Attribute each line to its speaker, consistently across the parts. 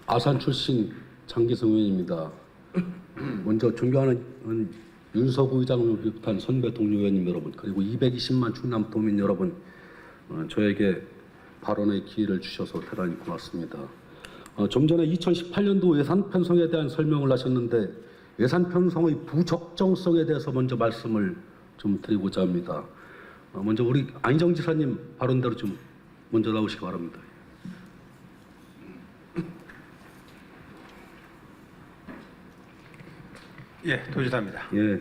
Speaker 1: 아산 출신 장기성 의원입니다. 먼저 존경하는 윤석우 의장을 비롯한 선배 동료 의원님 여러분, 그리고 220만 충남 도민 여러분, 저에게 발언의 기회를 주셔서 대단히 고맙습니다. 좀 전에 2018년도 예산 편성에 대한 설명을 하셨는데, 예산 편성의 부적정성에 대해서 먼저 말씀을 좀 드리고자 합니다. 먼저 우리 안희정 지사님 발언대로 좀 먼저 나오시기 바랍니다.
Speaker 2: 예, 도지사입니다.
Speaker 1: 예,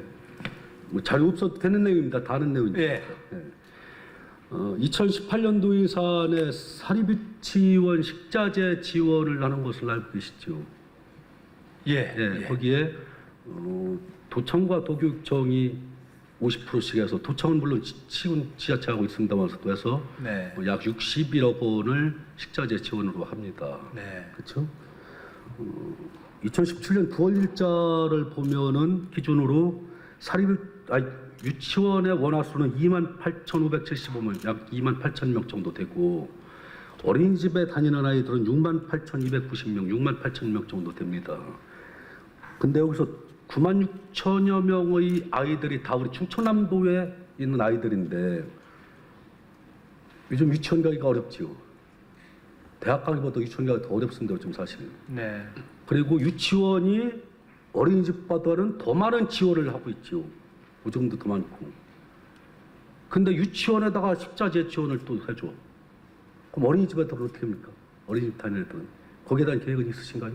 Speaker 1: 뭐 자료 없어도 되는 내용입니다. 다 아는 내용입니다.
Speaker 2: 예.
Speaker 1: 2018년도 예산에 사립유치원 식자재 지원을 하는 것을 알고 계시죠?
Speaker 2: 예.
Speaker 1: 예,
Speaker 2: 예.
Speaker 1: 거기에 도청과 도교육청이 50%씩 해서, 도청은 물론 지자체하고 있습니다만서도 해서
Speaker 2: 네.
Speaker 1: 약 61억 원을 식자재 지원으로 합니다.
Speaker 2: 네.
Speaker 1: 그렇죠? 2017년 9월 일자를 보면은 기준으로 유치원의 원화수는 28,575명, 약 28,000명 정도 되고, 어린이집에 다니는 아이들은 68,290명, 68,000명 정도 됩니다. 근데 여기서 96,000여 명의 아이들이 다 우리 충청남도에 있는 아이들인데, 요즘 유치원 가기가 어렵지요. 대학 가기보다 유치원 가기가 더 어렵습니다, 요즘 사실은.
Speaker 2: 네.
Speaker 1: 그리고 유치원이 어린이집보다는 더 많은 지원을 하고 있죠. 보정도 더 많고. 근데 유치원에다가 식자재 지원을 또 해줘. 그럼 어린이집에다가 어떻게 합니까? 어린이집 다니는 애들은. 거기에 대한 계획은 있으신가요?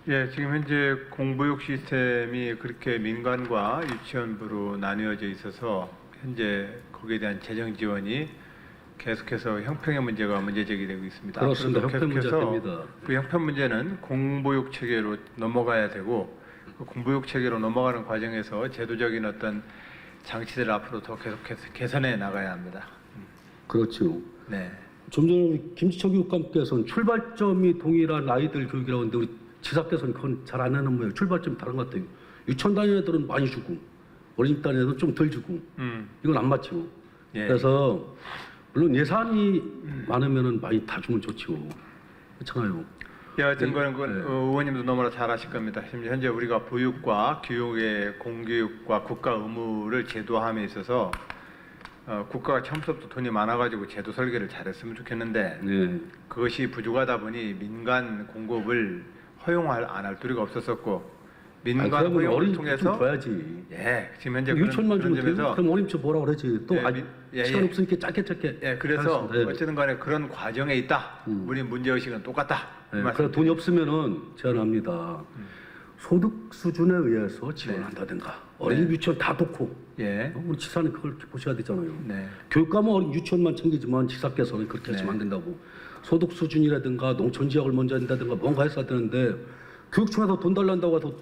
Speaker 2: 예, 지금 현재 공보육 시스템이 그렇게 민간과 유치원부로 나뉘어져 있어서 현재 거기에 대한 재정 지원이 계속해서 형평의 문제가 문제 제기되고 있습니다.
Speaker 1: 그렇습니다.
Speaker 2: 앞으로도
Speaker 1: 형평 문제
Speaker 2: 계속해서
Speaker 1: 됩니다.
Speaker 2: 그 형평 문제는 공보육 체계로 넘어가야 되고, 그 공보육 체계로 넘어가는 과정에서 제도적인 어떤 장치들을 앞으로 더 계속해서 개선해 나가야 합니다.
Speaker 1: 그렇죠.
Speaker 2: 네.
Speaker 1: 좀 전에 김지철 교육감께서는 출발점이 동일한 아이들 교육이라고 하는데, 우리 지사께서는 그건 잘 안 하는 모양이에요. 출발점이 다른 것 같아요. 유치원 다니는 애들은 많이 주고, 어린이집 다니는 애들은 좀 덜 주고, 이건 안 맞죠.
Speaker 2: 예.
Speaker 1: 그래서 물론 예산이 많으면 많이 다 주면 좋죠. 그렇잖아요.
Speaker 2: 예, 하여튼 그건
Speaker 1: 네.
Speaker 2: 의원님도 너무나 잘 아실 겁니다. 현재 우리가 보육과 교육의 공교육과 국가 의무를 제도함에 있어서 국가가 처음부터 돈이 많아가지고 제도 설계를 잘했으면 좋겠는데,
Speaker 1: 네.
Speaker 2: 그것이 부족하다 보니 민간 공급을 허용할 안 할 도리가 없었었고, 민간 허용을
Speaker 1: 어린이집
Speaker 2: 통해서
Speaker 1: 좀 줘야지.
Speaker 2: 예, 지금 현재
Speaker 1: 유치원만
Speaker 2: 그런
Speaker 1: 주면 돼요?
Speaker 2: 점에서
Speaker 1: 그럼 어린이집 뭐라고 그러지? 또 시간 없으니까 짧게.
Speaker 2: 예, 그래서
Speaker 1: 하겠습니다. 예.
Speaker 2: 어쨌든 간에 그런 과정에 있다. 우리 문제의식은 똑같다. 이
Speaker 1: 네,
Speaker 2: 말씀.
Speaker 1: 그래 돈이 없으면은 제안합니다. 소득 수준에 의해서 지원한다든가. 어린이 유치원 다 놓고.
Speaker 2: 예.
Speaker 1: 우리 지사는 그걸 보셔야 되잖아요.
Speaker 2: 네.
Speaker 1: 교육감은 어린 유치원만 챙기지만 지사께서는 그렇게 하시면 안 된다고. 소득 수준이라든가 농촌 지역을 먼저 한다든가 뭔가 했어야 되는데, 교육청에서 돈 달란다고 해서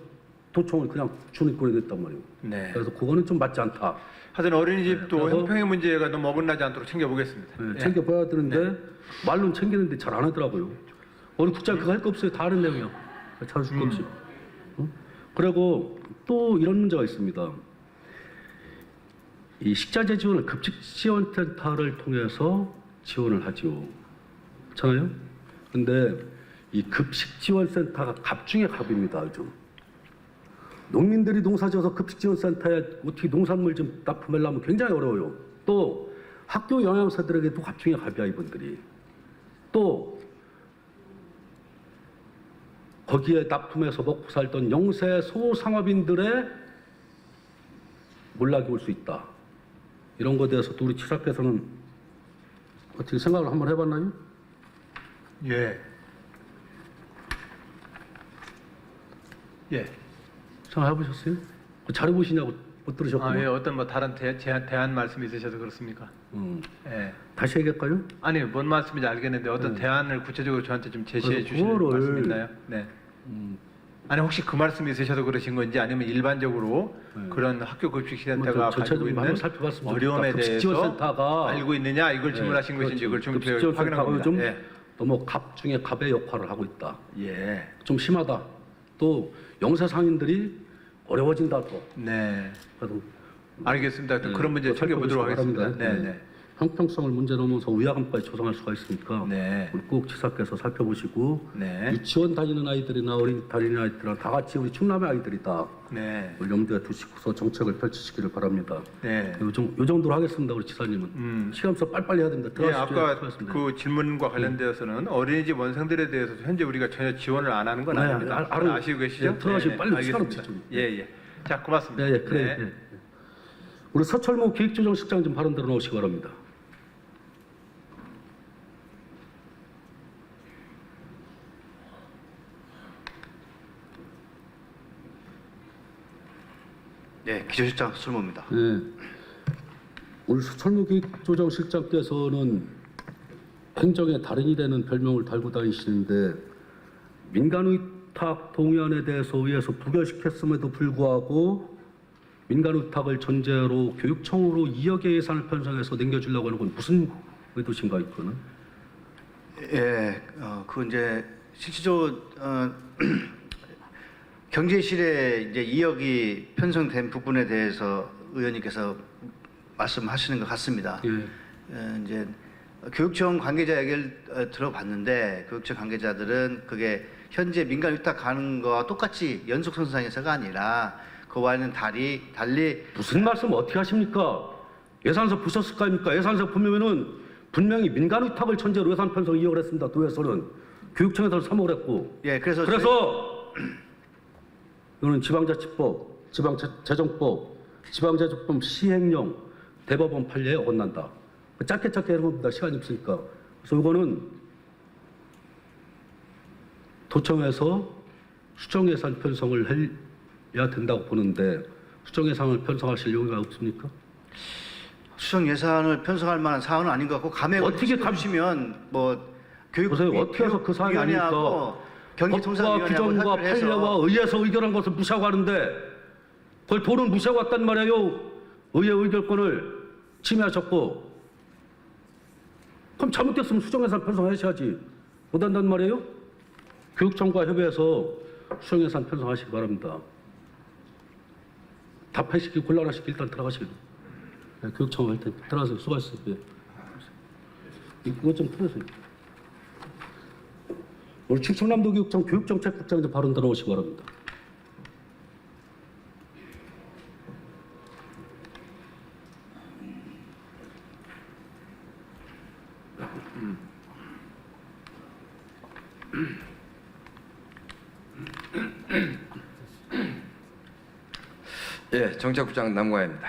Speaker 1: 도청을 그냥 주는 꼴이 됐단 말이에요.
Speaker 2: 네.
Speaker 1: 그래서 그거는 좀 맞지 않다.
Speaker 2: 하여튼 어린이집도
Speaker 1: 네, 그래서-
Speaker 2: 형평의 문제가 너무 어긋나지 않도록 챙겨보겠습니다.
Speaker 1: 네,
Speaker 2: 예.
Speaker 1: 챙겨봐야 되는데 말로는 챙기는데 잘 안 하더라고요. 어느 국장 그거 할 거 없어요. 다 아는 내용이요. 찾아줄 거 없이. 그리고 또 이런 문제가 있습니다. 이 식자재 지원을 급식지원센터를 통해서 지원을 하죠. 그렇잖아요? 근데 이 급식지원센터가 갑 중에 갑입니다. 요즘. 농민들이 농사지어서 급식지원센터에 어떻게 농산물 좀 납품하려면 굉장히 어려워요. 또 학교 영양사들에게도 갑 중에 갑이야, 이분들이. 또 거기에 납품해서 먹고 살던 영세 소상업인들의 몰락이 올 수 있다. 이런 것에 대해서도 우리 지사께서는 어떻게 생각을 한번 해봤나요?
Speaker 2: 예. 예.
Speaker 1: 생각해보셨어요? 잘 보시냐고 못 들으셨구나.
Speaker 2: 아, 예. 어떤 뭐 다른 대안 말씀 있으셔서 그렇습니까? 예.
Speaker 1: 다시 얘기할까요?
Speaker 2: 아니, 뭔 말씀인지 알겠는데 어떤 대안을 구체적으로 저한테 좀 제시해
Speaker 1: 그래서
Speaker 2: 주실
Speaker 1: 그거를-
Speaker 2: 말씀 있나요? 네. 아니, 혹시 그 말씀이 있으셔서 그러신 건지, 아니면 일반적으로 그런 학교 급식센터가
Speaker 1: 뭐
Speaker 2: 가지고
Speaker 1: 전체적으로
Speaker 2: 있는
Speaker 1: 한번 살펴봤으면
Speaker 2: 어려움에
Speaker 1: 좋겠다.
Speaker 2: 대해서
Speaker 1: 급식지원센터가-
Speaker 2: 알고 있느냐, 이걸 질문하신 것인지 그걸 좀 제가 확인한
Speaker 1: 급식지원센터가
Speaker 2: 겁니다.
Speaker 1: 요즘
Speaker 2: 예.
Speaker 1: 너무 갑 중에 갑의 역할을 하고 있다.
Speaker 2: 예.
Speaker 1: 좀 심하다. 또 영세 상인들이 어려워진다 또.
Speaker 2: 네.
Speaker 1: 그래도
Speaker 2: 알겠습니다.
Speaker 1: 네,
Speaker 2: 그런 문제
Speaker 1: 또
Speaker 2: 챙겨보도록
Speaker 1: 살펴보시기
Speaker 2: 하겠습니다.
Speaker 1: 바랍니다.
Speaker 2: 네, 네.
Speaker 1: 형평성을 문제 넘어서 위화감까지 조성할 수가 있으니까
Speaker 2: 네.
Speaker 1: 우리 꼭 지사께서 살펴보시고
Speaker 2: 네.
Speaker 1: 유치원 다니는 아이들이나 어린 다니는 아이들이랑 다 같이 우리 충남의 아이들이다
Speaker 2: 네.
Speaker 1: 염두에 두시고서 정책을 펼치시기를 바랍니다.
Speaker 2: 네.
Speaker 1: 요 정도로 하겠습니다, 우리 지사님은. 시간서 빨리빨리 해야 됩니다.
Speaker 2: 예,
Speaker 1: 들어가십시오.
Speaker 2: 아까
Speaker 1: 수고하셨습니다.
Speaker 2: 그 질문과 관련되어서는 어린이집 원생들에 대해서도 현재 우리가 전혀 지원을 안 하는 건
Speaker 1: 네,
Speaker 2: 아닙니다. 아시고 계시죠?
Speaker 1: 네, 들어가시고 빨리 시간
Speaker 2: 알겠습니다.
Speaker 1: 없지, 좀.
Speaker 2: 예, 예. 자, 고맙습니다.
Speaker 1: 네, 그래.
Speaker 2: 네.
Speaker 1: 네. 우리 서철모 기획조정실장 좀 발언 들어 나오시기 바랍니다.
Speaker 3: 네, 기조실장 설모입니다.
Speaker 1: 네. 우리 서철모 기획조정실장께서는 행정의 달인이 되는 별명을 달고 다니시는데 민간의탁 동의안에 대해서 의해서 부결시켰음에도 불구하고 민간의탁을 전제로 교육청으로 2억의 예산을 편성해서 남겨주려고 하는 건 무슨 의도신가요, 그거는?
Speaker 3: 예, 그 이제 실질적으로 경제실에 이제 2억이 편성된 부분에 대해서 의원님께서 말씀하시는 것 같습니다.
Speaker 1: 예.
Speaker 3: 이제 교육청 관계자 얘기를 들어봤는데 교육청 관계자들은 그게 현재 민간 위탁 가는 거와 똑같이 연속선상에서가 아니라 그와는 달리
Speaker 1: 무슨 말씀 어떻게 하십니까? 예산서 보셨을 거 아닙니까? 예산서 보면은 분명히 민간의탁을 전제로 예산 편성 2억을 했습니다. 도에서는 교육청에서는 3억을 했고.
Speaker 3: 예, 그래서
Speaker 1: 이거는 지방자치법, 지방재정법, 지방자치법 시행령, 대법원 판례에 어긋난다. 짧게 해봅니다. 시간이 없으니까. 그래서 이거는 도청에서 수정예산 편성을 해야 된다고 보는데 수정예산을 편성하실 용의가 없습니까?
Speaker 3: 수정 예산을 편성할 만한 사안은 아닌 것 같고 감액을
Speaker 1: 어떻게
Speaker 3: 주시면 뭐 교육
Speaker 1: 보세요. 어떻게 해서 그 사안이 아닙니까? 법과
Speaker 3: 경기통상위원회하고
Speaker 1: 규정과
Speaker 3: 협의를 해서
Speaker 1: 판례와 의회에서 의결한 것을 무시하고 하는데 그걸 돈은 무시하고 왔단 말이에요. 의회 의결권을 침해하셨고 그럼 잘못됐으면 수정예산 편성하셔야지 못한단 말이에요. 교육청과 협의해서 수정예산 편성하시기 바랍니다. 답하시기 곤란하시기 일단 들어가시기. 네, 교육청 할 때 들어가세요. 수고하셨어요. 이거 좀 틀으세요. 우리 충청남도 교육청 교육정책국장 좀 발언 들어오시기 바랍니다.
Speaker 4: 예, 정책국장 남광입니다.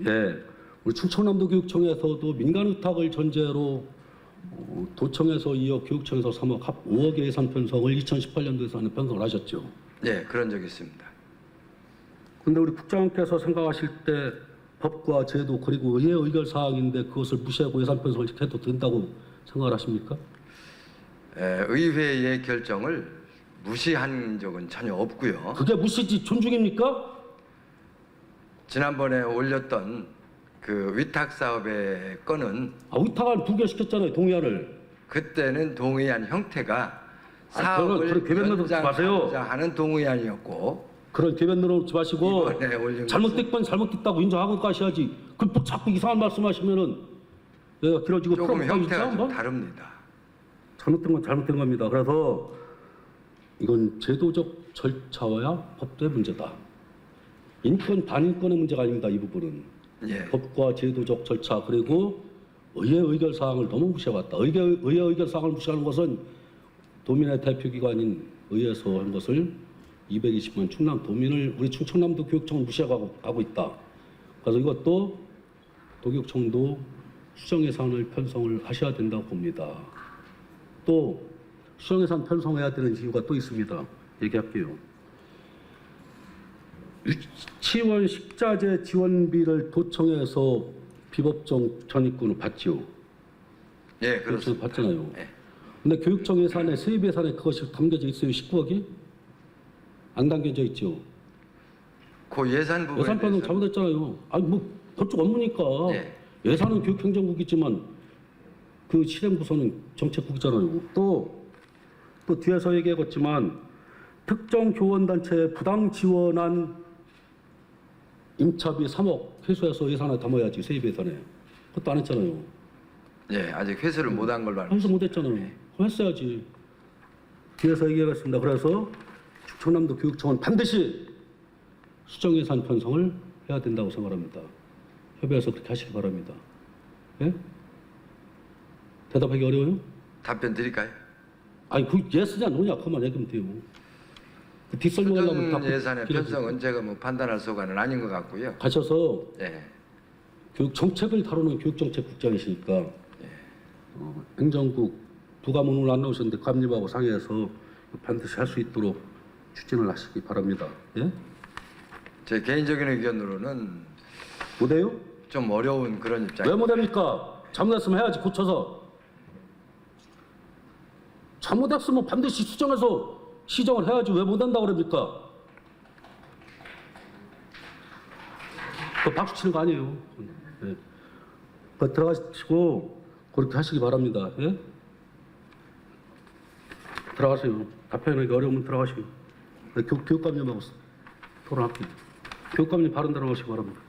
Speaker 1: 예, 우리 충청남도 교육청에서도 민간의탁을 전제로 도청에서 2억, 교육청에서 3억, 합 5억의 예산 편성을 2018년도에서 하는 편성을 하셨죠.
Speaker 4: 예, 그런 적이 있습니다.
Speaker 1: 그런데 우리 국장께서 생각하실 때 법과 제도 그리고 의회 의결 사항인데 그것을 무시하고 예산 편성을 해도 된다고 생각을 하십니까?
Speaker 4: 예, 의회의 결정을 무시한 적은 전혀 없고요.
Speaker 1: 그게 무시지 존중입니까?
Speaker 4: 지난번에 올렸던 그 위탁 사업의 건은
Speaker 1: 위탁안 부결시켰잖아요, 동의안을.
Speaker 4: 그때는 동의안 형태가
Speaker 1: 그런
Speaker 4: 사업을
Speaker 1: 개변 넣지 마세요.
Speaker 4: 연장하자 하는 동의안이었고
Speaker 1: 그런 개변 넣지 마시고
Speaker 4: 이번에 올린
Speaker 1: 잘못된 건 잘못됐다고 인정하고 가셔야지. 그 뭐 자꾸 이상한 말씀하시면은 내가 길어지고
Speaker 4: 조금
Speaker 1: 풀어볼까요,
Speaker 4: 형태가
Speaker 1: 진짜?
Speaker 4: 좀 다릅니다.
Speaker 1: 잘못된 건 잘못된 겁니다. 그래서 이건 제도적 절차와 법의 문제다. 인권 반인권의 문제가 아닙니다. 이 부분은
Speaker 4: 예,
Speaker 1: 법과 제도적 절차 그리고 의회 의결 사항을 너무 무시해왔다. 의회 의결 사항을 무시하는 것은 도민의 대표기관인 의회에서 한 것을 220만 충남 도민을 우리 충청남도 교육청을 무시하고 가고 있다. 그래서 이것도 도교육청도 수정예산을 편성을 하셔야 된다고 봅니다. 또 수정예산 편성해야 되는 이유가 또 있습니다. 얘기할게요. 유치원 식자재 지원비를 도청에서 비법정 전입군을 받지요.
Speaker 4: 예,
Speaker 1: 교육청에서
Speaker 4: 그렇습니다.
Speaker 1: 받잖아요.
Speaker 4: 예.
Speaker 1: 근데 교육청 예산에 세입 예산에 그것이 담겨져 있어요. 19억이? 안 담겨져 있죠.
Speaker 4: 그 예산 부분에
Speaker 1: 예산 편성
Speaker 4: 대해서
Speaker 1: 잘못했잖아요. 아니 뭐 그쪽 업무니까.
Speaker 4: 예.
Speaker 1: 예산은 교육행정국이지만 그 실행부서는 정책국이잖아요. 또 뒤에서 얘기했지만 특정 교원단체에 부당 지원한 임차비 3억 회수해서 예산에 담아야지 세입 예산에. 그것도 안 했잖아요.
Speaker 4: 예, 아직 회수를 못한 걸로 알고
Speaker 1: 회수 못했잖아요. 그럼 했어야지. 그래서 얘기하겠습니다. 그래서 충청남도 교육청은 반드시 수정예산 편성을 해야 된다고 생각합니다. 협의해서 그렇게 하시기 바랍니다. 예? 대답하기 어려워요?
Speaker 4: 답변 드릴까요?
Speaker 1: 아니 그 예스냐 노냐 그만 얘기하면 돼요. 그 뒷설명하려면
Speaker 4: 수정 예산의 편성은 제가 뭐 판단할 소관은 아닌 것 같고요.
Speaker 1: 가셔서
Speaker 4: 예,
Speaker 1: 교육 정책을 다루는 교육정책국장이시니까 행정국 부감은 오늘 안 나오셨는데 감립하고 상의해서 반드시 할 수 있도록 추진을 하시기 바랍니다. 예?
Speaker 4: 제 개인적인 의견으로는
Speaker 1: 못해요?
Speaker 4: 좀 어려운 그런 입장.
Speaker 1: 왜 못합니까? 잘못했으면 해야지 고쳐서. 잘못했으면 반드시 수정해서 시정을 해야지 왜 못한다고 그럽니까? 그 박수 치는 거 아니에요. 예. 그 들어가시고 그렇게 하시기 바랍니다. 예? 들어가세요. 답변하기 어려우면 들어가시고. 교육감님하고 토론할게요. 교육감님 바른 대로 하시기 바랍니다.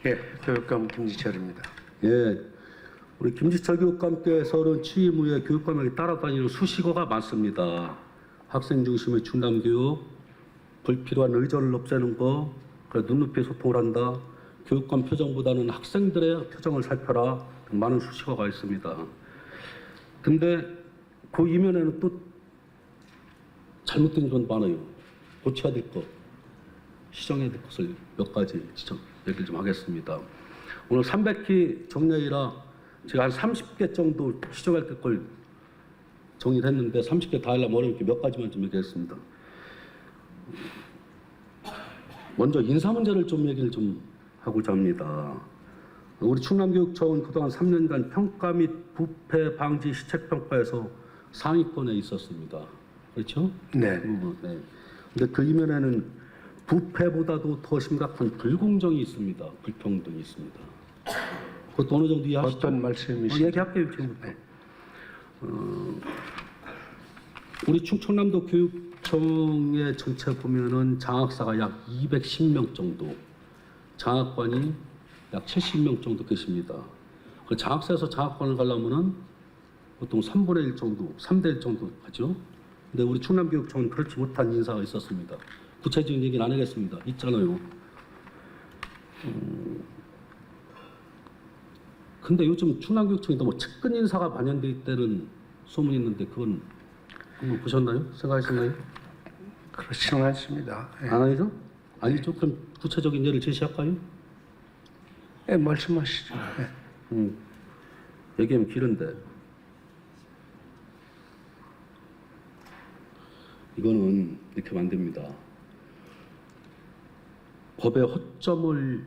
Speaker 5: 예, 교육감 김지철입니다.
Speaker 1: 예, 우리 김지철 교육감께서는 취임 후에 교육감에게 따라다니는 수식어가 많습니다. 학생 중심의 충남 교육, 불필요한 의존을 없애는 거, 눈높이 소통을 한다. 교육감 표정보다는 학생들의 표정을 살펴라. 등 많은 수식어가 있습니다. 근데 그 이면에는 또 잘못된 건 많아요. 고쳐야 될 것, 시정해야 될 것을 몇 가지 얘기를 좀 하겠습니다. 오늘 300기 정례이라 제가 한 30개 정도 시정할 걸 정리를 했는데 30개 다 하려면 어려우니까 몇 가지만 좀 얘기하겠습니다. 먼저 인사 문제를 좀 얘기를 좀 하고자 합니다. 우리 충남교육청은 그동안 3년간 평가 및 부패 방지 시책평가에서 상위권에 있었습니다. 그렇죠?
Speaker 5: 네.
Speaker 1: 네. 근데 그 이면에는 부패보다도 더 심각한 불공정이 있습니다. 불평등이 있습니다. 그것도 어느 정도 이해하시죠?
Speaker 5: 어떤 말씀이신지.
Speaker 1: 얘기할게요, 지금부터. 우리 충청남도 교육청의 정책 보면은 장학사가 약 210명 정도, 장학관이 약 70명 정도 계십니다. 그 장학사에서 장학관을 가려면은 보통 3분의 1 정도, 3대 1 정도 가죠. 근데 우리 충남교육청은 그렇지 못한 인사가 있었습니다. 구체적인 얘기는 안 하겠습니다. 있잖아요. 근데 요즘 충남교육청이 너무 측근 인사가 반영돼 있다는 소문이 있는데 그건 한번 보셨나요? 생각하셨나요?
Speaker 5: 그렇지는 않습니다. 예.
Speaker 1: 안 아니죠? 아니죠? 그럼 구체적인 예를 제시할까요?
Speaker 5: 예, 말씀하시죠. 예.
Speaker 1: 얘기하면 길은데 이거는 이렇게 하면 안 됩니다. 법의 허점을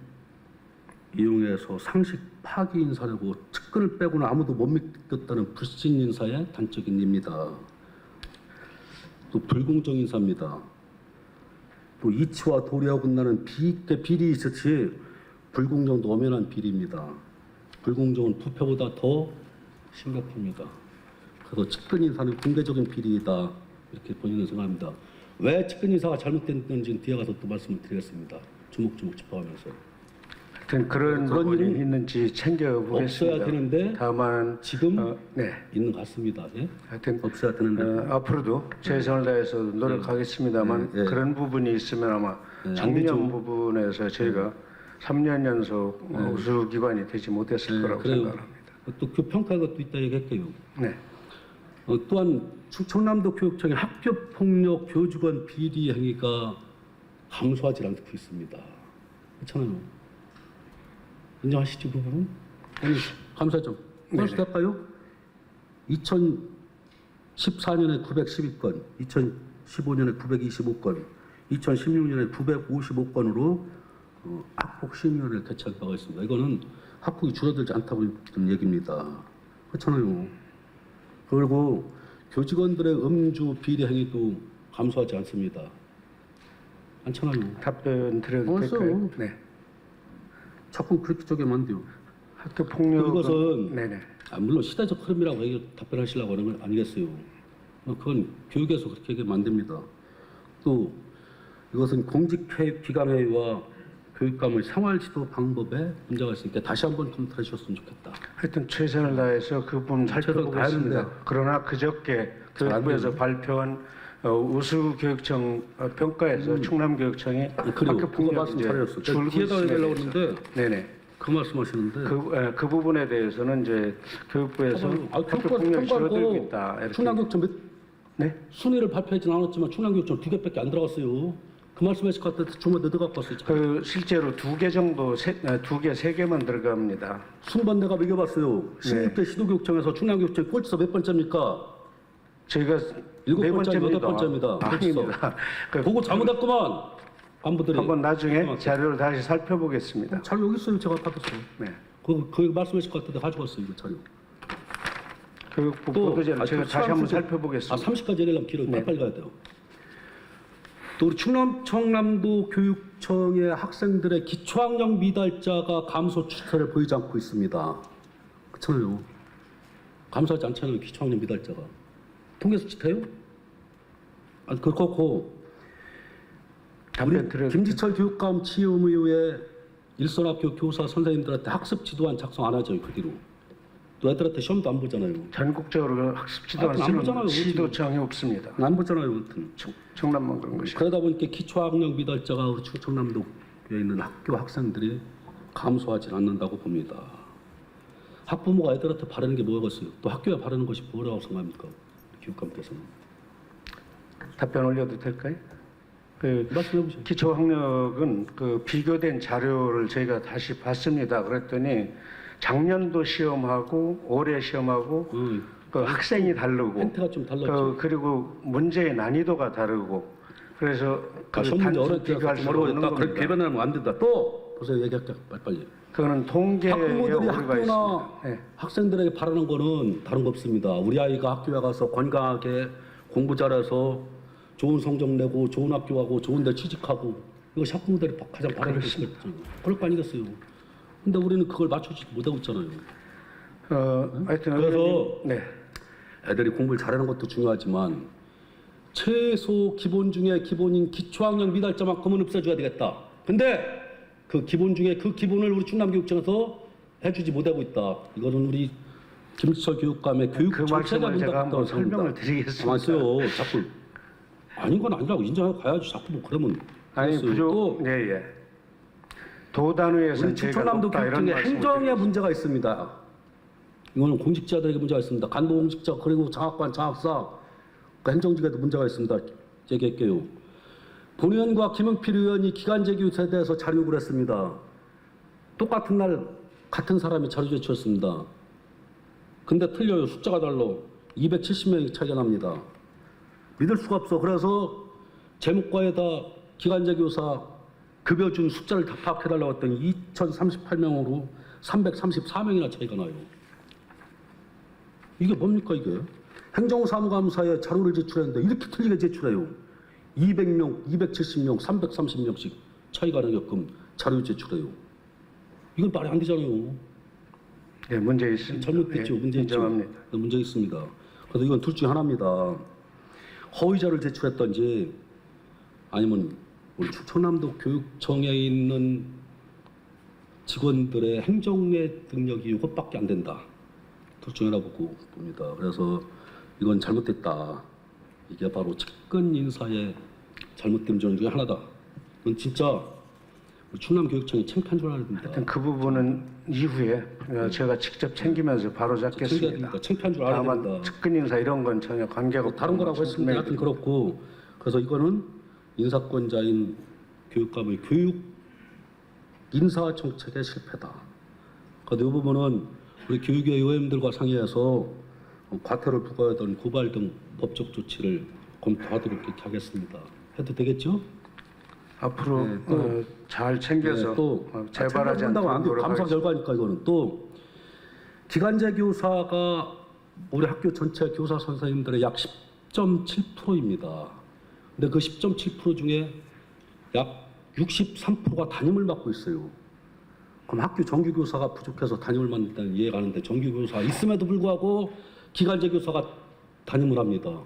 Speaker 1: 이용해서 상식 파기 인사라고 측근을 빼고는 아무도 못 믿겠다는 불신 인사의 단적인 예입니다. 또 불공정 인사입니다. 또 이치와 도리에 어긋나는 비리 있었지 불공정도 엄연한 비리입니다. 불공정은 부패보다 더 심각합니다. 그래서 측근 인사는 공개적인 비리이다 이렇게 본인은 생각합니다. 왜 측근 인사가 잘못됐는지는 뒤에 가서 또 말씀을 드리겠습니다. 주목주목 짚어가면서.
Speaker 5: 하여튼 그런
Speaker 1: 그런
Speaker 5: 부분이
Speaker 1: 일이
Speaker 5: 있는지 챙겨보겠습니다.
Speaker 1: 없어야 되는데
Speaker 5: 다만
Speaker 1: 지금
Speaker 5: 네.
Speaker 1: 있는 것 같습니다. 예?
Speaker 5: 하여튼
Speaker 1: 없어야 되는데
Speaker 5: 앞으로도 최선을 다해서 노력하겠습니다만
Speaker 1: 네, 네.
Speaker 5: 그런 부분이 있으면 아마
Speaker 1: 네, 안
Speaker 5: 작년
Speaker 1: 되죠.
Speaker 5: 부분에서 저희가 3년 연속 우수 기관이 되지 못했을 거라고
Speaker 1: 그래요.
Speaker 5: 생각합니다.
Speaker 1: 또 그 평가가 또 있다 얘기할게요.
Speaker 5: 네.
Speaker 1: 또한 충청남도 교육청의 학교 폭력 교직원 비리 행위가 감소하지 않고 있습니다. 그렇잖아요. 인정하시죠 그 부분? 아니 감사점. 벌써 될까요? 2014년에 912건, 2015년에 925건, 2016년에 955건으로 학폭심의위원회를 개최한 바가 있습니다. 이거는 학폭이 줄어들지 않다고 있는 얘기입니다. 그렇잖아요. 그리고 교직원들의 음주 비리 행위도 감소하지 않습니다. 않잖아요.
Speaker 5: 답변 드려도
Speaker 1: 알았어요.
Speaker 5: 될까요? 네.
Speaker 1: 자꾸 그렇게 저기면 안 돼요.
Speaker 5: 학교 폭력
Speaker 1: 이것은
Speaker 5: 네네.
Speaker 1: 물론 시대적 흐름이라고 답변하시려고 하는 건 아니겠어요. 그건 교육에서 그렇게 얘기하면 안 됩니다. 또 이것은 공직기강회의와 교육감의 생활지도 방법에 문제가 있으니까 다시 한번 검토해 주셨으면 좋겠다.
Speaker 5: 하여튼 최선을 다해서 그 부분 살펴보겠습니다.
Speaker 1: 다했는데.
Speaker 5: 그러나 그저께
Speaker 1: 잘안
Speaker 5: 교육부에서 발표한 우수교육청 평가에서 충남교육청이
Speaker 1: 그리고
Speaker 5: 학교
Speaker 1: 그거
Speaker 5: 폭력
Speaker 1: 말씀
Speaker 5: 이제
Speaker 1: 잘하셨어요.
Speaker 5: 줄고
Speaker 1: 뒤에다
Speaker 5: 있음에
Speaker 1: 얘기하려고
Speaker 5: 대해서.
Speaker 1: 했는데
Speaker 5: 네네.
Speaker 1: 그 말씀하시는데
Speaker 5: 그 부분에 대해서는 이제 교육부에서 학교
Speaker 1: 교육부에서
Speaker 5: 폭력이 줄어들고
Speaker 1: 통과하고
Speaker 5: 있다. 이렇게.
Speaker 1: 충남교육청
Speaker 5: 네?
Speaker 1: 순위를 발표하진 않았지만 충남교육청 2개밖에 안 들어갔어요. 그 말씀하실 것 같아서 정말 늦어갖고 왔어요.
Speaker 5: 그 실제로 2개 정도, 2개, 3개만 들어갑니다.
Speaker 1: 순번 내가 매겨봤어요.
Speaker 5: 네.
Speaker 1: 16대 시도교육청에서 충남교육청 꼴찌서 몇 번째입니까?
Speaker 5: 저희가
Speaker 1: 일곱
Speaker 5: 네
Speaker 1: 번째,
Speaker 5: 번째입니다.
Speaker 1: 여덟 번째입니다.
Speaker 5: 아닙니다. 그
Speaker 1: 보고 잘못했구만. 간부들이.
Speaker 5: 한번 나중에
Speaker 1: 잠깐만.
Speaker 5: 자료를 다시 살펴보겠습니다.
Speaker 1: 자료 여기 있어요. 제가 받았어요.
Speaker 5: 네.
Speaker 1: 그 말씀하실 것 같은데 가져왔어요. 이거 자료.
Speaker 5: 그 보도자료 제가 다시 한번 살펴보겠습니다.
Speaker 1: 30까지 얘기하려면 길어요.
Speaker 5: 네.
Speaker 1: 빨리 가야 돼요. 또 우리 충남도 교육청의 학생들의 기초학력 미달자가 감소 추세를 보이지 않고 있습니다. 그렇잖아요. 감소하지 않잖아요. 기초학력 미달자가. 통계 수치 돼요? 그렇고
Speaker 5: 답변 드려도
Speaker 1: 김지철 교육감 취임 이후에 일선학교 교사 선생님들한테 학습 지도안 작성 안 하죠. 그 뒤로. 또 애들한테 시험도 안 보잖아요.
Speaker 5: 전국적으로 학습 지도 안
Speaker 1: 안 보잖아요,
Speaker 5: 쓰는 시도청이 없습니다.
Speaker 1: 안 보잖아요. 아무튼.
Speaker 5: 청남만 그런 것이.
Speaker 1: 그러다 보니까 기초학력 미달자가 우리 충청남도에 있는 학교 학생들이 감소하지 않는다고 봅니다. 학부모가 애들한테 바라는 게 뭐겠어요? 또 학교에 바라는 것이 뭐라고 생각합니까? 교육감께서는.
Speaker 5: 답변 올려도 될까요? 그
Speaker 1: 말씀해 보세요.
Speaker 5: 기초학력은 그 비교된 자료를 저희가 다시 봤습니다. 그랬더니 작년도 시험하고 올해 시험하고 그 학생이 다르고
Speaker 1: 멘트가 좀 달랐죠.
Speaker 5: 그리고 문제의 난이도가 다르고 그래서 그
Speaker 1: 시험 문제
Speaker 5: 단순
Speaker 1: 어렵게
Speaker 5: 비교할
Speaker 1: 좀
Speaker 5: 수가 없는
Speaker 1: 어려웠다. 그렇게
Speaker 5: 겁니다.
Speaker 1: 개변하면 안 된다. 또 보세요. 얘기할게요. 빨리.
Speaker 5: 그거는 통계에
Speaker 1: 학부모들이
Speaker 5: 오류가
Speaker 1: 학교나
Speaker 5: 있습니다. 네.
Speaker 1: 학생들에게 바라는 거는 다른 거 없습니다. 우리 아이가 학교에 가서 건강하게 공부 잘해서 좋은 성적 내고 좋은 학교 가고 좋은 데 취직하고 이것이 학부모들이 가장 바라는 것이겠죠. 그럴 거 아니겠어요. 근데 우리는 그걸 맞추지 못하고 있잖아요.
Speaker 5: 하여튼
Speaker 1: 그래서
Speaker 5: 네.
Speaker 1: 애들이 공부를 잘하는 것도 중요하지만 최소 기본 중에 기본인 기초학력 미달자만큼은 없애줘야 되겠다. 근데 그 기본 중에 그 기본을 우리 충남교육청에서 해주지 못하고 있다. 이거는 우리 김지철 교육감의 교육
Speaker 5: 그
Speaker 1: 정책에
Speaker 5: 말씀을 제가 한번
Speaker 1: 문제가
Speaker 5: 설명을 드리겠습니다.
Speaker 1: 맞아요. 자꾸 아닌 건 아니라고 인정하고 가야지. 자꾸 뭐 그러면
Speaker 5: 아니
Speaker 1: 됐어요.
Speaker 5: 부족
Speaker 1: 또
Speaker 5: 예. 도단위에서
Speaker 1: 우리
Speaker 5: 제가
Speaker 1: 충청남도
Speaker 5: 높다 이런
Speaker 1: 교육청에
Speaker 5: 말씀을
Speaker 1: 행정에
Speaker 5: 드리겠습니다.
Speaker 1: 문제가 있습니다. 이거는 공직자들에게 문제가 있습니다. 간부 공직자 그리고 장학관 장학사 그 행정직에도 문제가 있습니다. 얘기할게요. 본의원과 김은필 의원이 기간제 교육에 대해서 자료 요구를 했습니다. 똑같은 날 같은 사람이 자료 제출했습니다. 근데 틀려요. 숫자가 달라. 270명이 차이가 납니다. 믿을 수가 없어. 그래서 제목과에다 기간제 교사 급여 준 숫자를 다 파악해달라고 했더니 2038명으로 334명이나 차이가 나요. 이게 뭡니까 이게? 행정사무감사에 자료를 제출했는데 이렇게 틀리게 제출해요. 200명, 270명, 330명씩 차이가 나게끔 자료 제출해요. 이건 말이 안 되잖아요.
Speaker 5: 네, 문제 있습니다.
Speaker 1: 잘못됐죠.
Speaker 5: 예,
Speaker 1: 문제 있죠.
Speaker 5: 인정합니다.
Speaker 1: 문제 있습니다. 그래서 이건 둘 중에 하나입니다. 허위자를 제출했던지 아니면 우리 충청남도 교육청에 있는 직원들의 행정의 능력이 이것밖에 안 된다. 둘 중에 하나고 봅니다. 그래서 이건 잘못됐다. 이게 바로 측근 인사의 잘못된 점 중에 하나다. 이건 진짜 우리 충남교육청이 창피한 줄 알아야 됩니다.
Speaker 5: 하여튼 그 부분은 이후에 제가 직접 챙기면서 바로 잡겠습니다.
Speaker 1: 챙겨야 창피한 줄 알아야
Speaker 5: 다만
Speaker 1: 됩니다.
Speaker 5: 측근 인사 이런 건 전혀 관계가 없다는
Speaker 1: 다른 거라고
Speaker 5: 말씀
Speaker 1: 했습니다. 하여튼
Speaker 5: 분명히
Speaker 1: 그렇고 그래서 이거는 인사권자인 교육감의 교육 인사 정책의 실패다. 그래서 이 부분은 우리 교육의 의원님들과 상의해서 과태료를 부과하던 고발 등 법적 조치를 검토하도록 이렇게 하겠습니다. 해도 되겠죠?
Speaker 5: 앞으로
Speaker 1: 네, 또-
Speaker 5: 잘 챙겨서
Speaker 1: 또
Speaker 5: 재발하지
Speaker 1: 않다고 안
Speaker 5: 않도록
Speaker 1: 돼요. 감사
Speaker 5: 노력하겠습니다.
Speaker 1: 결과니까 이거는 또 기간제 교사가 우리 학교 전체 교사 선생님들의 약 10.7%입니다. 근데 그 10.7% 중에 약 63%가 담임을 맡고 있어요. 그럼 학교 정규 교사가 부족해서 담임을 맡는다는 이해가 가는데 정규 교사 있음에도 불구하고 기간제 교사가 담임을 합니다.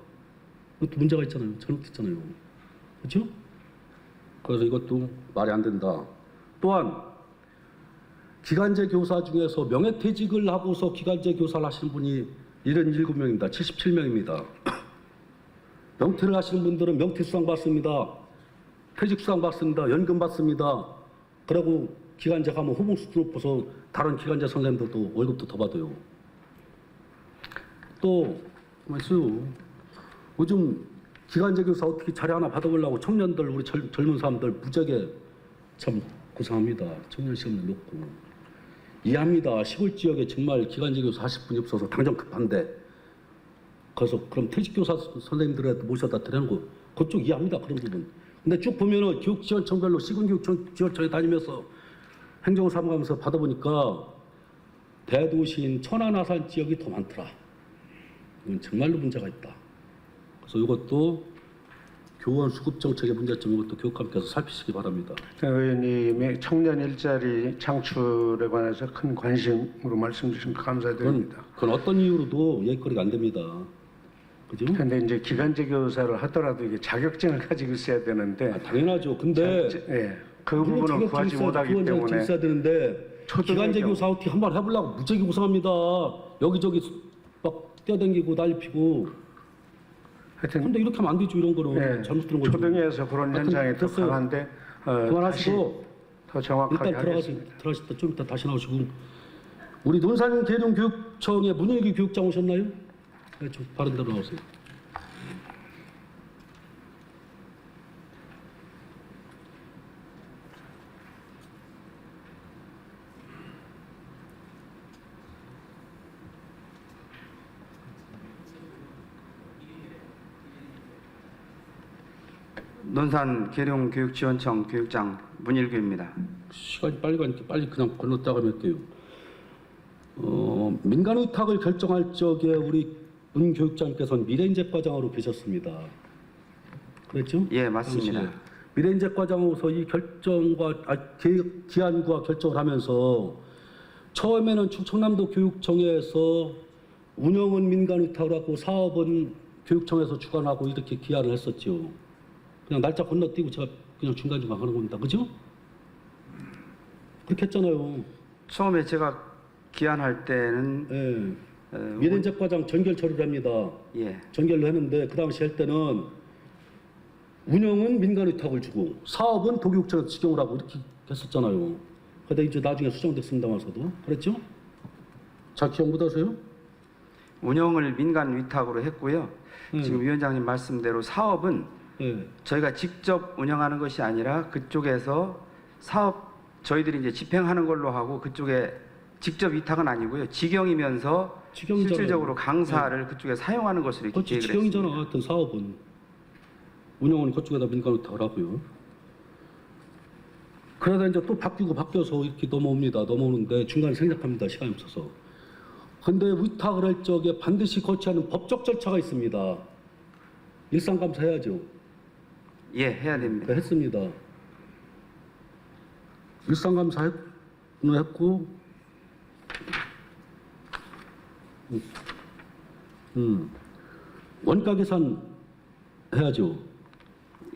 Speaker 1: 이것도 문제가 있잖아요. 잘못했잖아요. 그렇죠? 그래서 이것도 말이 안 된다. 또한 기간제 교사 중에서 명예퇴직을 하고서 기간제 교사를 하시는 분이 77명입니다. 77명입니다. 명퇴를 하시는 분들은 명퇴수당 받습니다. 퇴직수당 받습니다. 연금 받습니다. 그리고 기간제 가면 호봉수도 높아서 다른 기간제 선생님들도 월급도 더 받아요. 또 있어요. 요즘 기간제 교사 어떻게 자리 하나 받아보려고 청년들 우리 젊은 사람들 무지하게 참 고생합니다. 청년 시험을 놓고 이해합니다. 시골 지역에 정말 기간제 교사 하실 분이 없어서 당장 급한데 그래서 그럼 퇴직 교사 선생님들한테 모셔다 드리는 거 그쪽 이해합니다. 그런 부분. 근데 쭉 보면은 교육지원청별로 시군교육지원청에 다니면서 행정사무하면서 받아보니까 대도시인 천안 아산 지역이 더 많더라. 이건 정말로 문제가 있다. 그래서 이것도 교원 수급 정책의 문제점 이것도 교육감께서 살피시기 바랍니다.
Speaker 5: 의원님이 청년 일자리 창출에 관해서 큰 관심으로 말씀 주신 거 감사드립니다.
Speaker 1: 그건 어떤 이유로도 얘기거리가 안 됩니다. 그죠?
Speaker 5: 그런데 이제 기간제 교사를 하더라도 이게 자격증을 가지고 있어야 되는데
Speaker 1: 당연하죠. 근데
Speaker 5: 예, 그 부분은 구하지 못하기 때문에
Speaker 1: 있어야 되는데 기간제 교사 어떻게 한 번 해보려고 무지하게 고생합니다. 여기저기 막 뛰어다니고 난리 피고.
Speaker 5: 하여튼
Speaker 1: 근데 이렇게 하면 안 되죠. 이런 거는
Speaker 5: 예,
Speaker 1: 잘못 들은 거죠.
Speaker 5: 초등에서 그런
Speaker 1: 하여튼
Speaker 5: 현상이 더
Speaker 1: 됐어요.
Speaker 5: 강한데
Speaker 1: 그만하시고
Speaker 5: 더 정확하게
Speaker 1: 일단
Speaker 5: 하겠습니다.
Speaker 1: 들어가시다 좀 이따 다시 나오시고 우리 논산 계룡교육청의 문일기 교육장 오셨나요? 네, 좀 바른 대로 나오세요.
Speaker 6: 논산 계룡교육지원청 교육장 문일규입니다.
Speaker 1: 시간이 빨리 가니까 빨리 그냥 건너다가 할게요. 민간 의탁을 결정할 적에 우리 문 교육장께서는 미래인재 과장으로 계셨습니다. 그랬죠?
Speaker 6: 예, 맞습니다.
Speaker 1: 당시에. 미래인재 과장으로서 이 결정과 기한과 결정을 하면서 처음에는 충청남도 교육청에서 운영은 민간 의탁을 하고 사업은 교육청에서 주관하고 이렇게 기한을 했었죠. 그냥 날짜 건너뛰고 제가 그냥 중간중간 하는 겁니다. 그죠? 그렇게 했잖아요.
Speaker 6: 처음에 제가 기한할 때는
Speaker 1: 예. 미래인재 과장 전결 처리를 합니다.
Speaker 6: 예,
Speaker 1: 전결을 했는데 그 당시 할 때는 운영은 민간 의탁을 주고 사업은 도교육청에서 직영을 하고 이렇게 했었잖아요. 근데 이제 나중에 수정됐습니다만서도 그랬죠? 잘 기억 못하세요?
Speaker 6: 운영을 민간 위탁으로 했고요. 지금 위원장님 말씀대로 사업은
Speaker 1: 예.
Speaker 6: 저희가 직접 운영하는 것이 아니라 그쪽에서 사업 저희들이 이제 집행하는 걸로 하고 그쪽에 직접 위탁은 아니고요. 직영이면서
Speaker 1: 직영이잖아요.
Speaker 6: 실질적으로 강사를 그쪽에 사용하는 것으로 이렇게
Speaker 1: 그렇죠.
Speaker 6: 계획을
Speaker 1: 직영이잖아.
Speaker 6: 했습니다.
Speaker 1: 하여튼 사업은 운영은 그쪽에다 민간 의탁을 하고요. 그러다 이제 또 바뀌어서 이렇게 넘어오는데 중간에 생략합니다. 시간이 없어서. 근데 위탁을 할 적에 반드시 거치하는 법적 절차가 있습니다. 일상감사 해야죠.
Speaker 6: 예, 해야 됩니다.
Speaker 1: 했습니다. 일상감사 했고, 원가 계산 해야죠.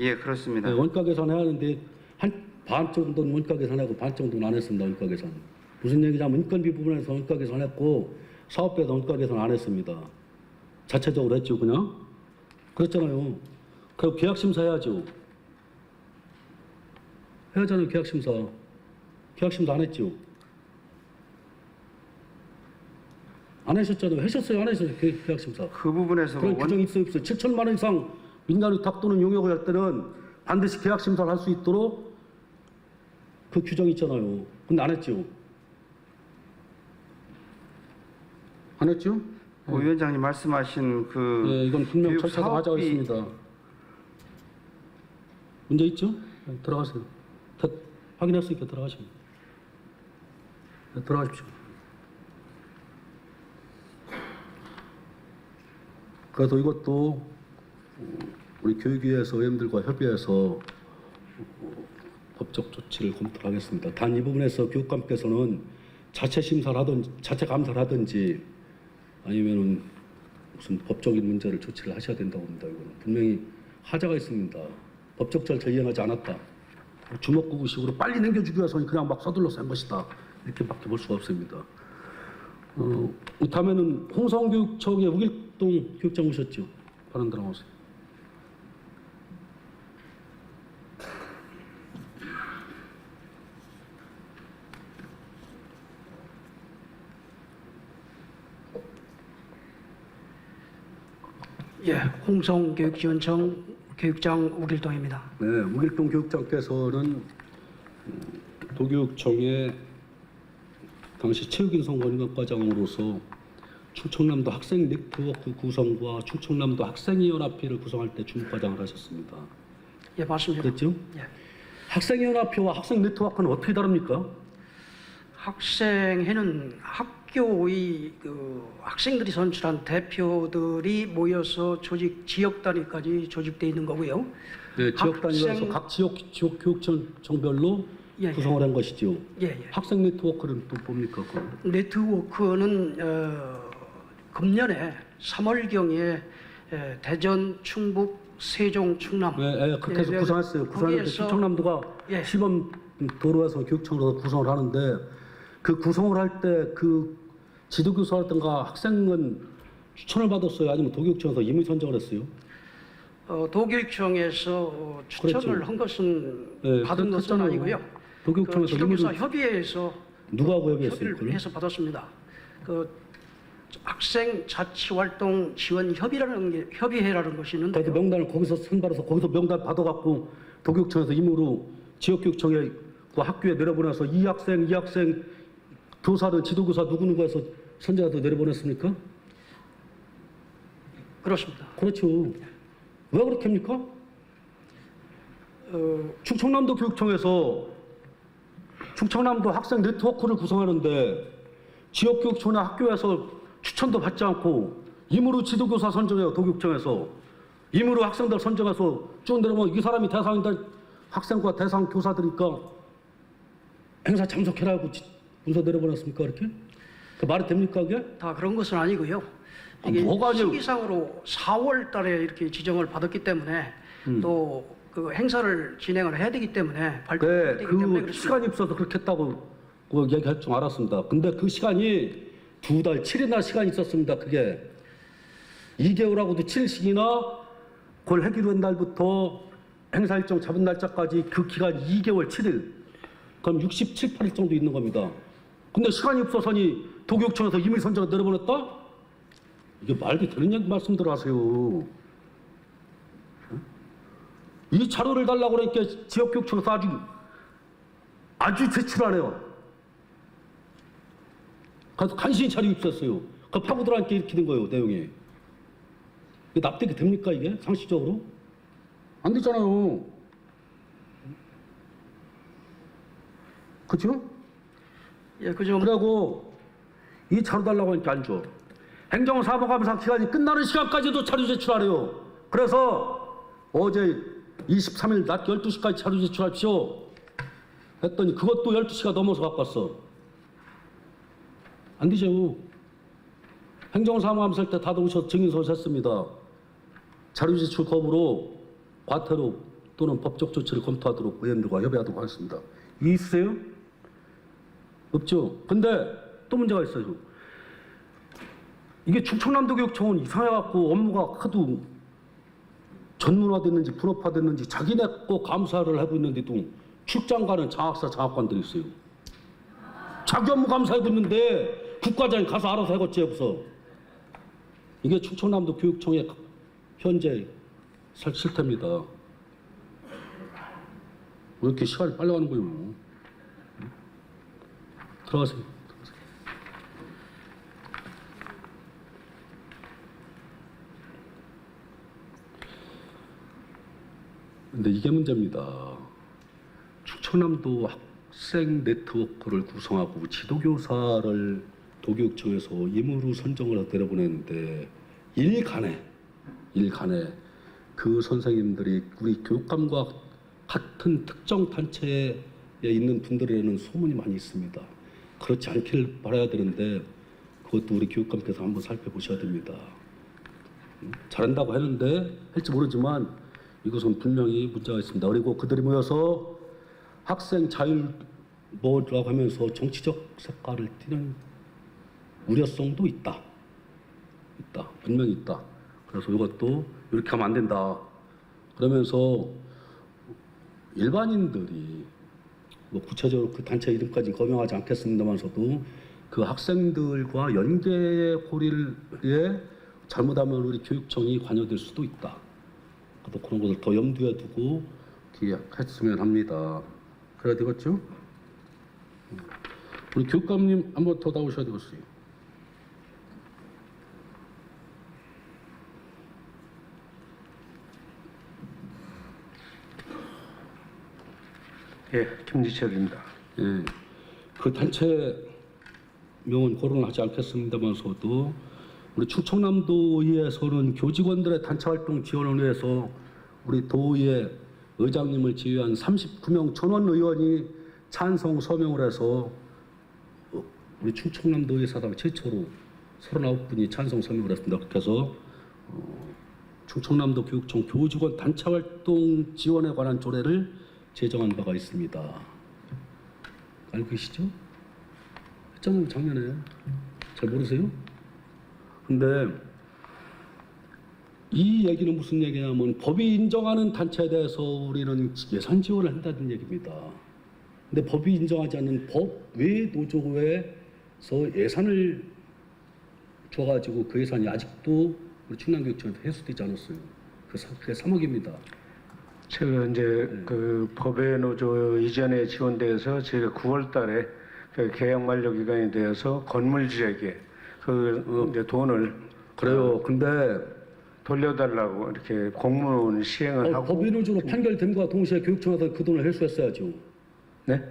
Speaker 6: 예, 그렇습니다.
Speaker 1: 네, 원가 계산 해야 하는데 한 반 정도는 원가 계산하고 반 정도는 안 했습니다. 원가 계산. 무슨 얘기냐면 인건비 부분에서 원가 계산했고 사업비에서 원가 계산 안 했습니다. 자체적으로 했죠, 그냥. 그랬잖아요. 그리고 계약심사 해야죠. 해야잖아요, 계약심사. 계약심사 안 했죠. 안 하셨잖아요. 하셨어요, 안 하셨어요, 계약심사.
Speaker 6: 그 부분에서
Speaker 1: 그런 규정이 있어요, 없어요? 7천만 원 이상 민간 의탁 또는 용역을 할 때는 반드시 계약 심사를 할 수 있도록 그 규정이 있잖아요. 근데 안 했죠. 안 했죠?
Speaker 6: 위원장님 말씀하신 그
Speaker 1: 네, 이건 분명
Speaker 6: 교육
Speaker 1: 절차가
Speaker 6: 사업비-
Speaker 1: 맞아 있습니다. 문제 있죠? 네, 들어가세요. 확인했으니까 들어가시면. 네, 들어가십시오. 그래서 이것도 우리 교육위에서 의원들과 협의해서 법적 조치를 검토하겠습니다. 단 이 부분에서 교육감께서는 자체 심사를 하든지 자체 감사를 하든지 아니면은 무슨 법적인 문제를 조치를 하셔야 된다고 봅니다. 이거는 분명히 하자가 있습니다. 법적 절차 이행하지 않았다. 주먹구구식으로 빨리 넘겨주기 위해서 그냥 막 서둘러서 한 것이다. 이렇게밖에 볼 수가 없습니다. 다음에는 홍성교육청의 우길동 교육장 오셨죠? 발언 들어보세요.
Speaker 7: 예, 홍성교육지원청 교육장 우길동입니다.
Speaker 1: 네, 우길동 교육장께서는 도교육청의 당시 체육인성 원각과장으로서 충청남도 학생 네트워크 구성과 충청남도 학생위원회를 구성할 때 주무과장을 하셨습니다.
Speaker 7: 예, 맞습니다.
Speaker 1: 그랬죠?
Speaker 7: 예.
Speaker 1: 학생위원회와 학생 네트워크는 어떻게 다릅니까?
Speaker 7: 학생회는 학교의 학생들이 선출한 대표들이 모여서 조직 지역 단위까지 조직되어 있는 거고요.
Speaker 1: 네, 지역 단위라서
Speaker 7: 학생-
Speaker 1: 각 지역 교육청별로
Speaker 7: 예, 예.
Speaker 1: 구성을 한 것이죠.
Speaker 7: 예, 예.
Speaker 1: 학생 네트워크는 또 뭡니까? 그건?
Speaker 7: 네트워크는 금년에 3월경에 대전, 충북, 세종, 충남
Speaker 1: 네, 예, 그렇게 해서
Speaker 7: 예,
Speaker 1: 구성했어요. 구성했는데
Speaker 7: 거기에서-
Speaker 1: 충청남도가
Speaker 7: 예.
Speaker 1: 시범 도로에서 교육청으로 구성을 하는데 그 구성을 할 때 그 지도교사라든가 학생은 추천을 받았어요? 아니면 도교육청에서 임의 선정을 했어요?
Speaker 7: 도교육청에서 추천을
Speaker 1: 그랬죠.
Speaker 7: 한 것은
Speaker 1: 예,
Speaker 7: 받은 것은
Speaker 1: 그랬잖아요.
Speaker 7: 아니고요.
Speaker 1: 도교육청에서
Speaker 7: 지도교사
Speaker 1: 임의를
Speaker 7: 협의회에서
Speaker 1: 누구하고 협의했어요?
Speaker 7: 협의를
Speaker 1: 그걸?
Speaker 7: 해서 받았습니다. 그 학생 자치활동 지원 협의회라는 것이 있는데
Speaker 1: 그래서 명단을 거기서 선발해서 거기서 명단 받아갖고 도교육청에서 임의로 지역교육청에 그 학교에 내려보내서 이 학생 교사는 지도교사 누구누구 해서 선정해서 내려보냈습니까?
Speaker 7: 그렇습니다.
Speaker 1: 그렇죠. 왜 그렇게 합니까? 충청남도 교육청에서 충청남도 학생 네트워크를 구성하는데 지역교육청이나 학교에서 추천도 받지 않고 임의로 지도교사 선정해요. 도교육청에서 임의로 학생들 선정해서 쭉 내려오면 이 사람이 대상인데 학생과 대상 교사들이니까 행사 참석해라고 문서 내려보냈습니까? 이렇게? 그 말이 됩니까 그게?
Speaker 7: 다 그런 것은 아니고요. 이게
Speaker 1: 뭐가 아니에요?
Speaker 7: 시기상으로 4월 달에 이렇게 지정을 받았기 때문에 또 그 행사를 진행을 해야 되기 때문에 발표해야
Speaker 1: 네,
Speaker 7: 되기 때문에
Speaker 1: 그
Speaker 7: 그렇습니다.
Speaker 1: 시간이 없어서 그렇게 했다고 그 얘기할 줄 알았습니다. 근데 그 시간이 2달 7일이나 시간이 있었습니다. 그게 2개월하고도 7일씩이나 그걸 하기로 한 날부터 행사 일정 잡은 날짜까지 그 기간 2개월 7일 그럼 67, 8일 정도 있는 겁니다. 근데 시간이 없어서니 도교육청에서 임의 선정을 내려보냈다? 이게 말이 되는 말씀들 하세요. 이 자료를 달라고 그러니까 지역교육청에서 아주 제출하네요. 그래서 간신히 자료 입수했어요. 그 파고들한테 이렇게 된 거예요, 내용이. 이게 납득이 됩니까, 이게? 상식적으로? 안 되잖아요. 그죠?
Speaker 7: 예, 그점
Speaker 1: 그리고 이 자료 달라고 하니까 안 줘. 행정사무감사 기간이 끝나는 시간까지도 자료 제출하래요. 그래서 어제 23일 낮 12시까지 자료 제출하십시오. 했더니 그것도 12시가 넘어서 갖고 왔어. 안 되죠. 행정사무감사 때 다들 오셔서 증인서를 냈습니다. 자료 제출 거부로 과태료 또는 법적 조치를 검토하도록 의원들과 협의하도록 하겠습니다. 이해 있으세요? 없죠. 근데 또 문제가 있어요. 이게 충청남도 교육청은 이상해갖고 업무가 하도 전문화됐는지 분업화됐는지 자기네 거 감사를 하고 있는데도 출장 가는 장학사 장학관들이 있어요. 자기 업무 감사하고 있는데 국과장이 가서 알아서 해겠지 없어. 이게 충청남도 교육청의 현재 실태입니다. 왜 이렇게 시간이 빨리 가는 거예요? 들어가세요. 근데 이게 문제입니다. 충청남도 학생 네트워크를 구성하고 지도교사를 도교육청에서 임의로 선정을 내려보냈는데 일간에 그 선생님들이 우리 교육감과 같은 특정 단체에 있는 분들에는 소문이 많이 있습니다. 그렇지 않길 바라야 되는데 그것도 우리 교육감께서 한번 살펴보셔야 됩니다. 잘한다고 했는데 할지 모르지만 이것은 분명히 문제가 있습니다. 그리고 그들이 모여서 학생 자율 뭐라고 하면서 정치적 색깔을 띠는 우려성도 있다. 분명히 있다. 그래서 이것도 이렇게 하면 안 된다. 그러면서 일반인들이 뭐 구체적으로 그 단체 이름까지 거명하지 않겠습니다만서도 그 학생들과 연계 고리에 잘못하면 우리 교육청이 관여될 수도 있다. 또 그런 것을 더 염두에 두고 기획했으면 합니다. 그래야 되겠죠? 우리 교육감님 한 번 더 나오셔야 되겠어요.
Speaker 5: 예, 김지철입니다.
Speaker 1: 예, 그 단체 명은 거론을 하지 않겠습니다만서도 우리 충청남도의회에서는 교직원들의 단체 활동 지원을 위해서 우리 도의회 의장님을 지휘한 39명 전원 의원이 찬성 서명을 해서 우리 충청남도의회 사상 최초로 39분이 찬성 서명을 했습니다. 그렇게 해서 충청남도 교육청 교직원 단체 활동 지원에 관한 조례를 제정한 바가 있습니다. 알고 계시죠? 했잖아요, 작년에. 잘 모르세요? 근데 이 얘기는 무슨 얘기냐면 법이 인정하는 단체에 대해서 우리는 예산 지원을 한다는 얘기입니다. 근데 법이 인정하지 않는 법 외 노조에서 예산을 줘가지고 그 예산이 아직도 우리 충남교육청에서 회수되지 않았어요. 그게 3억입니다.
Speaker 5: 제가 이제 그 법외 노조 이전에 지원돼서 제가 9월달에 그 계약 만료 기간이 되어서 건물주에게 그 이제 돈을
Speaker 1: 그래요. 근데
Speaker 5: 돌려달라고 이렇게 공문 시행을 하고
Speaker 1: 법외 노조로 판결됨과 동시에 교육청에서 그 돈을 회수했어야죠.
Speaker 5: 네?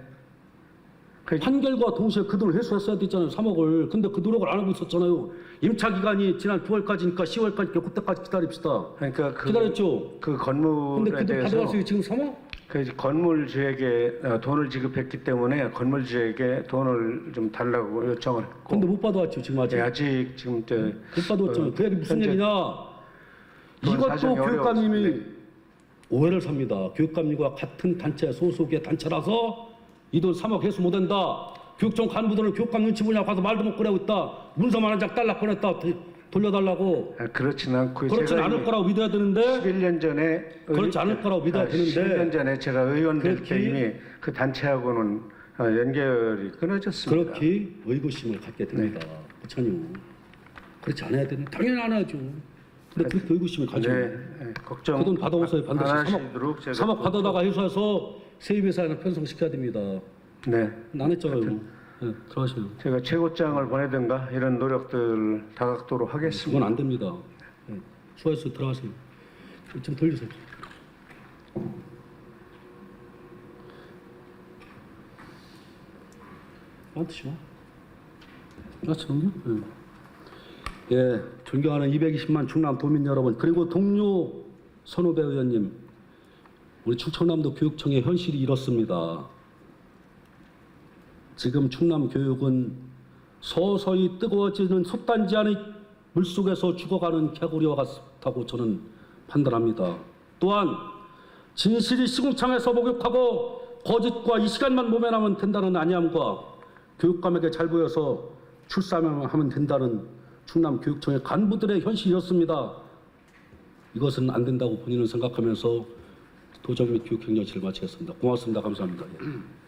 Speaker 5: 그
Speaker 1: 판결과 동시에 그 돈을 회수했어야 됐잖아요. 3억을. 근데 그 노력을 안 하고 있었잖아요. 임차 기간이 지난 9월까지니까 10월까지 그때까지 기다립시다.
Speaker 5: 그러니까
Speaker 1: 기다렸죠.
Speaker 5: 그
Speaker 1: 근데
Speaker 5: 건물에
Speaker 1: 그 돈
Speaker 5: 대해서
Speaker 1: 받아갔어요. 지금 3억?
Speaker 5: 그 건물주에게 돈을 지급했기 때문에 건물주에게 돈을 좀 달라고 요청을 했고
Speaker 1: 근데 못 받아왔죠. 지금 아직.
Speaker 5: 네, 아직 지금
Speaker 1: 못 받아왔잖아요. 그 얘기 무슨
Speaker 5: 현재
Speaker 1: 얘기냐.
Speaker 5: 돈
Speaker 1: 이것도
Speaker 5: 사정이
Speaker 1: 교육감님이
Speaker 5: 어려워서,
Speaker 1: 오해를 삽니다. 교육감님과 같은 단체 소속의 단체라서 이 돈 3억 회수 못한다. 교육청 간부들은 교육감 눈치 보냐고 가서 말도 못 꺼내고 있다. 문서만 한 장 딸락 보냈다. 돌려달라고.
Speaker 5: 그렇진 않고요.
Speaker 1: 그렇진
Speaker 5: 제가
Speaker 1: 않을
Speaker 5: 이미
Speaker 1: 거라고 믿어야 되는데
Speaker 5: 11년 전에
Speaker 1: 그렇지 않을 거라고 믿어야 되는데
Speaker 5: 11년 전에 제가 의원될 때
Speaker 1: 그렇게
Speaker 5: 이미 그 단체하고는 연결이 끊어졌습니다.
Speaker 1: 그렇게 의구심을 갖게 됩니다. 그렇잖요. 그렇지 않아야 되는 당연히 안 하죠. 근데 그렇게 의구심을 가지고
Speaker 5: 걱정
Speaker 1: 그 돈 받아오세요. 반드시
Speaker 5: 안 하시도록
Speaker 1: 3억 받아다가 회수해서 세입회사에는 편성시켜야 됩니다.
Speaker 5: 네.
Speaker 1: 안 했잖아요. 네, 들어가세요.
Speaker 5: 제가 최고장을 보내든가 이런 노력들을 다각도로 하겠습니다.
Speaker 1: 그건 안 됩니다. 네, 수고해서 들어가세요. 좀 돌리세요. 맞으시오? 맞죠? 네. 예, 존경하는 220만 충남 도민 여러분, 그리고 동료 선후배 의원님, 우리 충청남도 교육청의 현실이 이렇습니다. 지금 충남 교육은 서서히 뜨거워지는 솥단지 안의 물속에서 죽어가는 개구리와 같다고 저는 판단합니다. 또한 진실이 시궁창에서 목욕하고 거짓과 이 시간만 모면하면 된다는 안이함과 교육감에게 잘 보여서 출사하면 된다는 충남 교육청의 간부들의 현실이었습니다. 이것은 안 된다고 본인은 생각하면서 도정 및 교육행정실을 마치겠습니다. 고맙습니다. 감사합니다. 예.